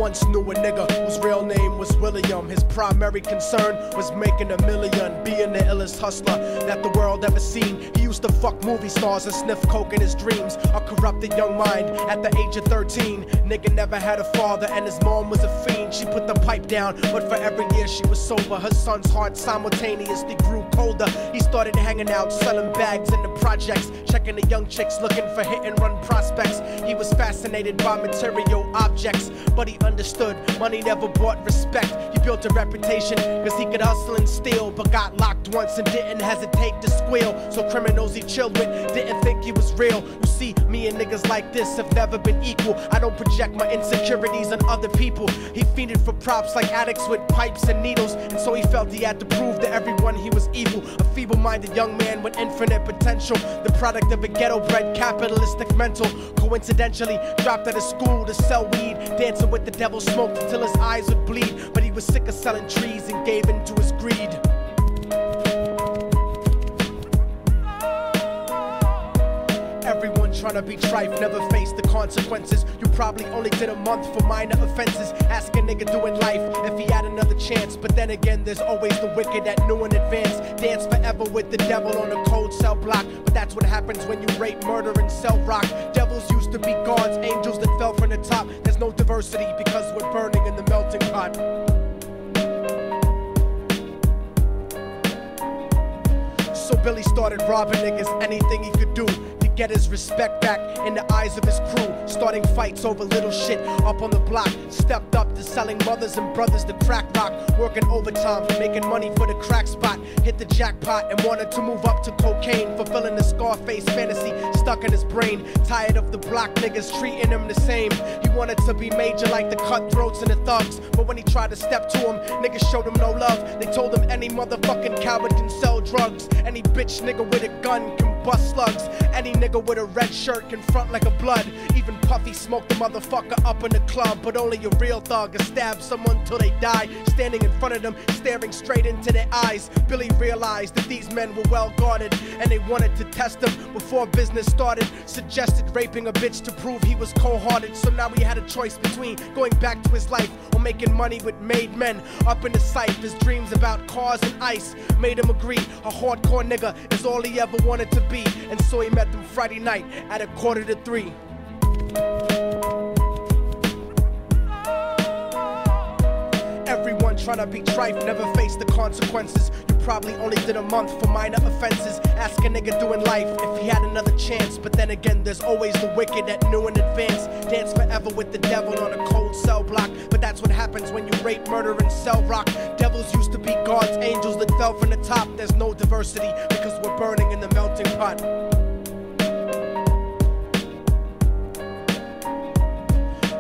once knew a nigga whose real name was William. His primary concern was making a million, being the illest hustler that the world ever seen. He used to fuck movie stars and sniff coke in his dreams. A corrupted young mind at the age of 13. Nigga never had a father and his mom was a fiend. She put the pipe down, but for every year she was sober, her son's heart simultaneously grew colder. He started hanging out, selling bags in the projects, checking the young chicks looking for hit and run prospects. He was fascinated by material objects, but he understood money never bought respect. He built a reputation cause he could hustle and steal, but got locked once and didn't hesitate to squeal. So criminals he chilled with didn't think he was real. You see, me and niggas like this have never been equal. I don't project my insecurities on other people. He fiended for props like addicts with pipes and needles, and so he felt he had to prove to everyone he was evil. A feeble-minded young man with infinite potential, the product of a ghetto-bred capitalistic mental. Coincidentally dropped out of school to sell weed, dancing with the devil, smoked until his eyes would bleed. But he was sick of selling trees and gave in to his greed. Everyone trying to be trife never faced the consequences. You probably only did a month for minor offenses. Ask a nigga doing life if he had another chance. But then again, there's always the wicked that knew in advance. Dance forever with the devil on a cold cell block. But that's what happens when you rape, murder, and sell rock. Devils used to be gods, angels that fell from the top. There's no diversity because we're burning in the melting pot. So Billy started robbing niggas, anything he could do to get his respect back in the eyes of his crew. Starting fights over little shit up on the block. Stepped up to selling mothers and brothers the crack rock. Working overtime, making money for the crack spot. Hit the jackpot and wanted to move up to cocaine, fulfilling the Scarface fantasy stuck in his brain. Tired of the block niggas treating him the same. He wanted to be major like the cutthroats and the thugs, but when he tried to step to him, niggas showed him no love. They told him any motherfucking coward can sell drugs. Any bitch nigga with a gun can bust slugs. Any nigga with a red shirt can front like a blood. Even Puffy smoked the motherfucker up in the club. But only a real thug can stab someone till they die. Standing in front of them, staring straight into their eyes, Billy realized that these men were well guarded, and they wanted to test him before business started. Suggested raping a bitch to prove he was cold-hearted. So now he had a choice between going back to his life or making money with made men. Up in the sight, his dreams about cars and ice made him agree a hardcore nigga is all he ever wanted to be. And so he met them Friday night at 2:45. Everyone trying to be trife never faced the consequences. You probably only did a month for minor offenses. Ask a nigga doing life if he had another chance. But then again, there's always the wicked that knew in advance. Dance forever with the devil on a cold cell block. But that's what happens when you rape, murder, and sell rock. Devils used to be gods, angels that fell from the top. There's no diversity because we're burning in the melting pot.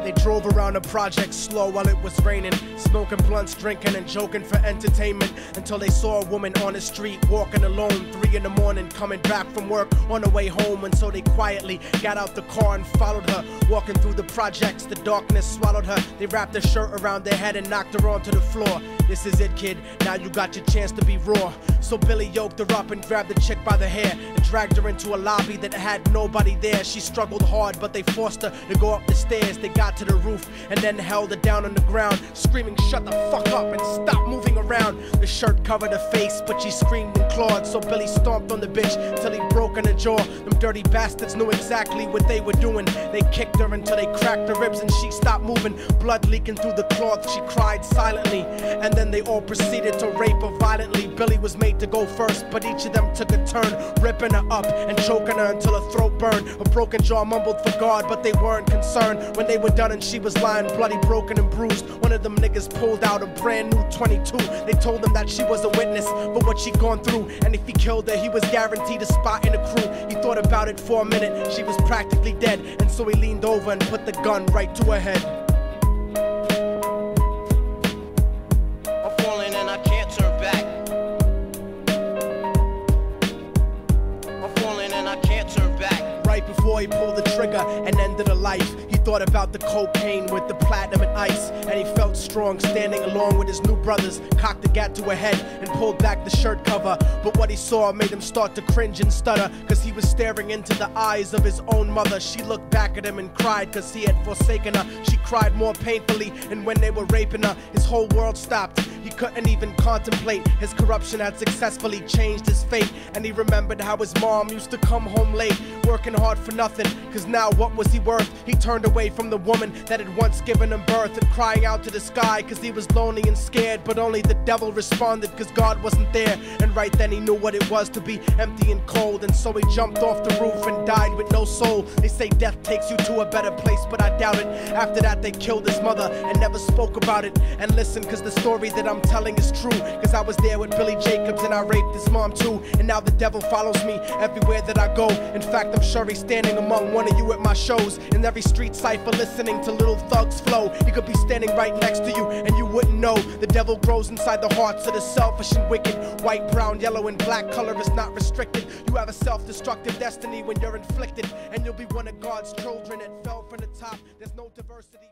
They drove around the project slow while it was raining, smoking blunts, drinking and joking for entertainment, until they saw a woman on the street walking alone, 3 in the morning, coming back from work on her way home. And so they quietly got out the car and followed her. Walking through the projects, the darkness swallowed her. They wrapped her shirt around their head and knocked her onto the floor. This is it, kid, now you got your chance to be raw. So Billy yoked her up and grabbed the chick by the hair and dragged her into a lobby that had nobody there. She struggled hard, but they forced her to go up the stairs. They got to the roof and then held her down on the ground, screaming, "Shut the fuck up and stop moving around." The shirt covered her face, but she screamed and clawed. So Billy stomped on the bitch till he broke in her jaw. Them dirty bastards knew exactly what they were doing. They kicked her until they cracked her ribs and she stopped moving. Blood leaking through the cloth, she cried silently. And then they all proceeded to rape her violently. Billy was made to go first, but each of them took a turn, ripping her up and choking her until her throat burned. Her broken jaw mumbled for God, but they weren't concerned. When they were done and she was lying bloody, broken and bruised, one of them niggas pulled out a brand new 22. They told him that she was a witness for what she'd gone through, and if he killed her, he was guaranteed a spot in the crew. He thought about it for a minute, she was practically dead, and so he leaned over and put the gun right to her head. I'm falling and I can't turn back. I'm falling and I can't turn back. Right before he pulled the trigger and ended her life, he thought about the cocaine with the platinum and ice, and he felt strong standing along with his new brothers. Cocked the gat to a head and pulled back the shirt cover, but what he saw made him start to cringe and stutter, cause he was staring into the eyes of his own mother. She looked back at him and cried cause he had forsaken her. She cried more painfully, and when they were raping her, his whole world stopped. He couldn't even contemplate. His corruption had successfully changed his fate, and he remembered how his mom used to come home late, working hard for nothing, cause now what was he worth? He turned away from the woman that had once given him birth, and crying out to the sky cause he was lonely and scared, but only the devil responded cause God wasn't there. And right then he knew what it was to be empty and cold, and so he jumped off the roof and died with no soul. They say death takes you to a better place, but I doubt it. After that they killed his mother and never spoke about it. And listen, cause the story that I'm telling is true, cause I was there with Billy Jacobs and I raped his mom too. And now the devil follows me everywhere that I go. In fact, I'm sure he's standing among one of you at my shows, in every street cipher listening to Little Thug's flow. He could be standing right next to you and you wouldn't know. The devil grows inside the hearts of the selfish and wicked. White, brown, yellow, and black color is not restricted. You have a self-destructive destiny when you're inflicted, and you'll be one of God's children that fell from the top. There's no diversity.